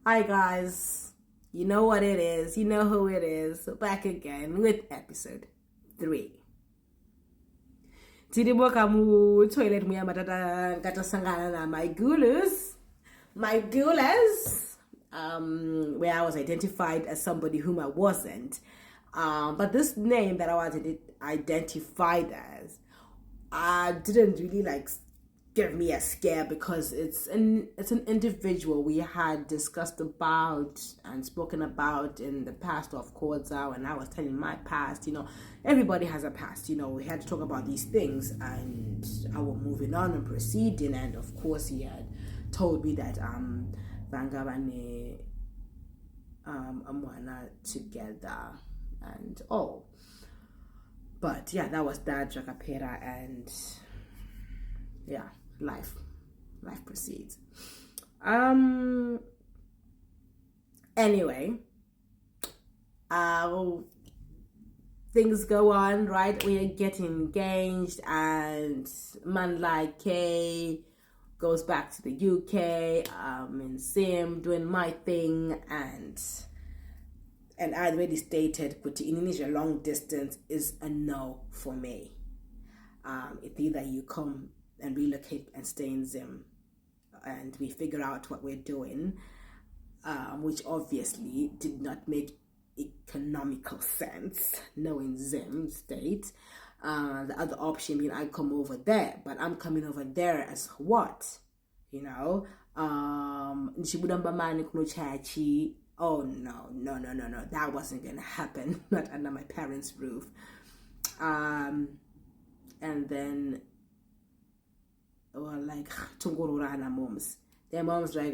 Hi guys, you know what it is, you know who it is, back again with episode 3. Tidimo kamu toilet muya matata kata sangana na my gulas, where I was identified as somebody whom I wasn't. But this name that I was identified as, didn't really give me a scare because it's an individual we had discussed about and spoken about in the past, of course. When I was telling my past, everybody has a past. We had to talk about these things, and I was moving on and proceeding. And of course, he had told me that Vangabane Amwana together and all. But yeah, that was that Jakapera, and yeah, life proceeds. Anyway, things go on, right? We are getting engaged, and man like K goes back to the UK. In Sim doing my thing, and I already stated kuti Indonesia long distance is a no for me. It's either you come and relocate and stay in Zim, and we figure out what we're doing, which obviously did not make economical sense knowing Zim state. The other option being I come over there, but I'm coming over there as what? Oh no, that wasn't gonna happen. Not under my parents' roof. And then tungururana moms. Their moms like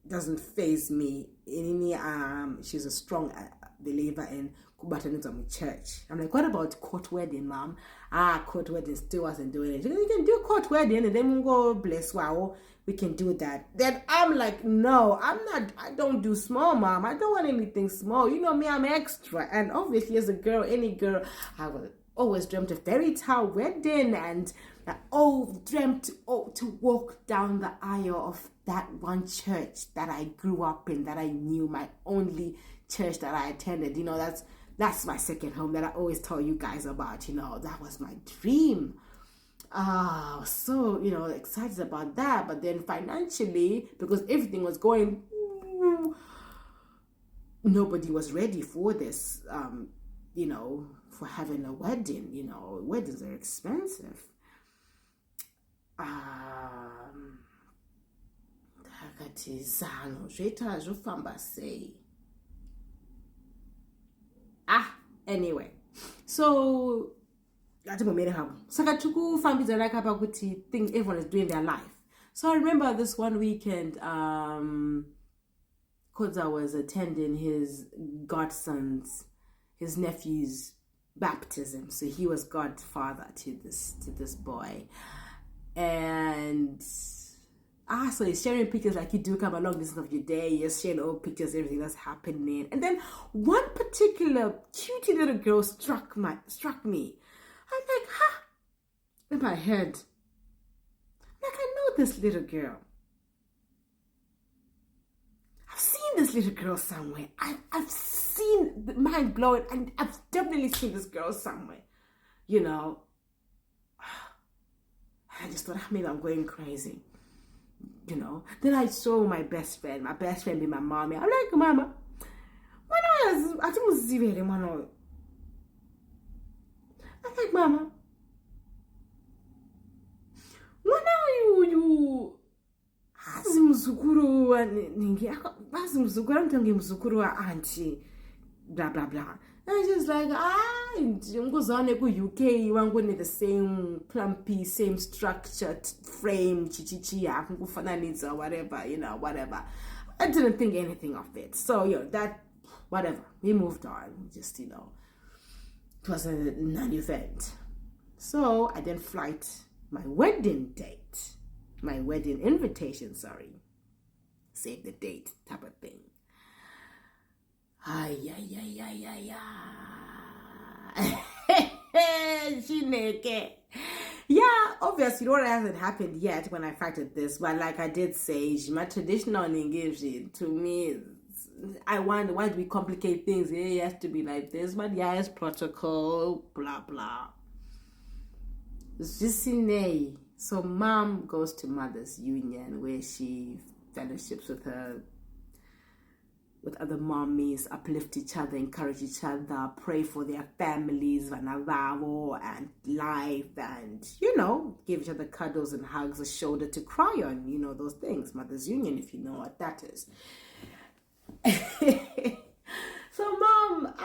doesn't faze me. She's a strong believer in kubatanizam church. I'm like, what about court wedding, mom? Court wedding still wasn't doing it. You can do court wedding and then we'll go bless wow. We can do that. Then I'm like, no, I don't do small, mom. I don't want anything small. You know me, I'm extra. And obviously as a girl, any girl, I will always dreamt of fairy tale wedding, and dreamt to walk down the aisle of that one church that I grew up in, that I knew, my only church that I attended. That's my second home that I always tell you guys about. That was my dream. So excited about that, but then financially, because everything was going, nobody was ready for this. For having a wedding. Weddings are expensive. Anyway, so things everyone is doing their life. So I remember this one weekend, because I was attending his nephew's baptism, so he was godfather to this boy, and so he's sharing pictures like you do come along distance of your day. You're sharing all pictures, everything that's happening, and then one particular cutie little girl struck me. I'm like, in my head, like, I know this little girl. I've seen this little girl somewhere. I've seen the mind blowing, and I've definitely seen this girl somewhere. I just thought, maybe I'm going crazy. Then I saw my best friend being my mommy. I'm like, mama, I'm like, mama, when are you azimzukuru wa auntie, blah blah blah. And I just like, nguzane ku UK wangone the same plumpy, same structured frame, chichichi kufananiza, whatever. I didn't think anything of it. So that whatever. We moved on. Just it was a non-event. So I then flight my wedding invitation, save the date type of thing. Chineke. Yeah, obviously, what hasn't happened yet when I factored this, but like I did say, my traditional engagement to me, I wonder why do we complicate things? It has to be like this, but yeah, it's protocol, blah blah. It's just in a so mom goes to mother's union where she fellowships with other mommies, uplift each other, encourage each other, pray for their families, and life, and give each other cuddles and hugs, a shoulder to cry on, those things. Mother's Union, if you know what that is. So mom,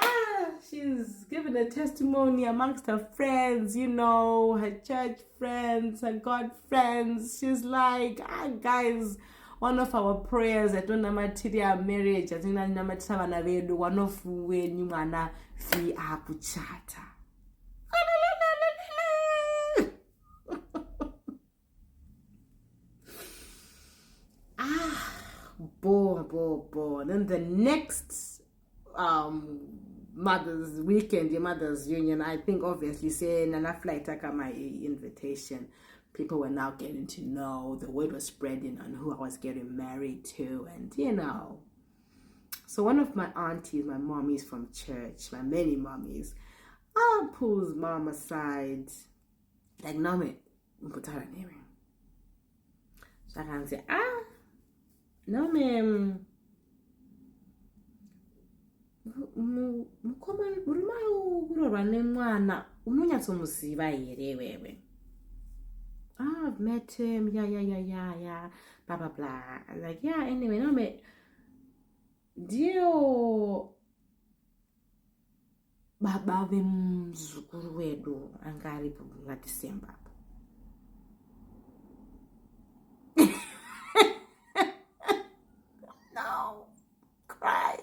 she's given a testimony amongst her friends, her church friends, her God friends. She's like, guys, one of our prayers at material marriage, I think one of when you wanna fi akuchata. Bo. Then the next Mother's Weekend, your Mother's Union, I think obviously saying and I flight my invitation. People were now getting to know, the word was spreading on who I was getting married to, and so one of my aunties, my mommies from church, my many mommies, pulls mom aside, like, no me, put her name. So I can say, no me, I've met him, yeah, blah blah blah. Like, yeah, anyway, no me dio baba mzukuru wedu angari nga December. No, cry,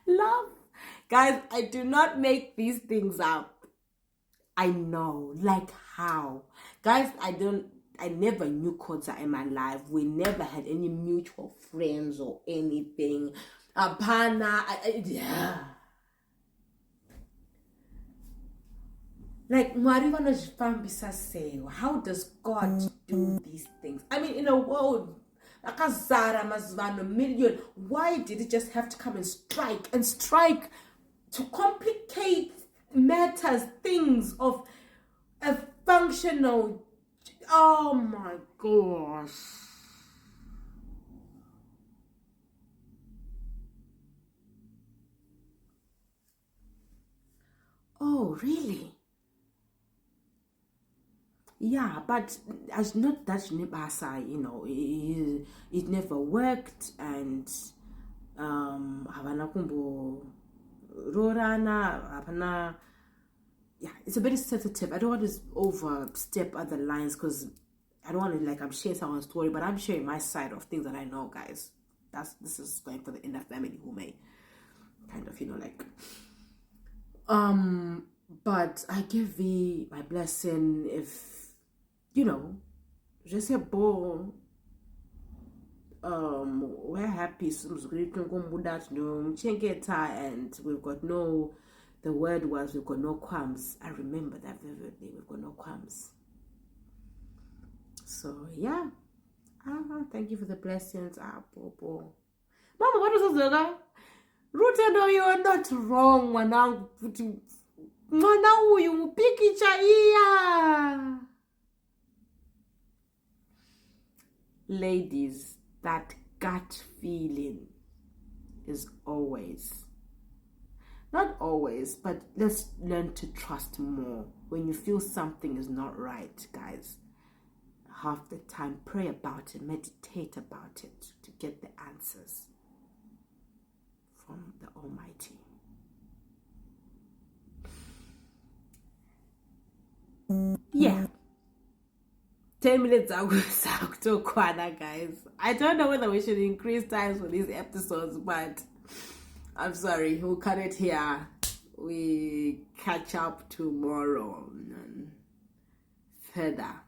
love, guys. I do not make these things up. I know, like how, guys. I never knew Koza in my life. We never had any mutual friends or anything. Apana, yeah. Like, how does God do these things? I mean, in a world like a Zara Mazvan, a million, why did it just have to come and strike to complicate matters, things of a functional? Oh my gosh. Oh, really? Yeah, but as not that Nibasa, it never worked, and Havanakumbo Rorana, Havana. Yeah, it's a bit sensitive. I don't want to overstep other lines because I don't want to, like, I'm sharing someone's story, but I'm sharing my side of things that I know, guys. This is going for the inner family who may kind of, but I give thee my blessing if, just a ball. We're happy, and we've got no. The word was, we've got no qualms. I remember that vividly. We've got no qualms. So yeah, thank you for the blessings. Mama, what is this, Zoga? Ruth, no, you are not wrong. Mwana you pick each other. Ladies, that gut feeling is always, not always, but let's learn to trust more. When you feel something is not right, guys, half the time pray about it, meditate about it to get the answers from the Almighty. Yeah. 10 minutes to Kwana, guys. I don't know whether we should increase times for these episodes, but I'm sorry, we'll cut it here. We catch up tomorrow and further.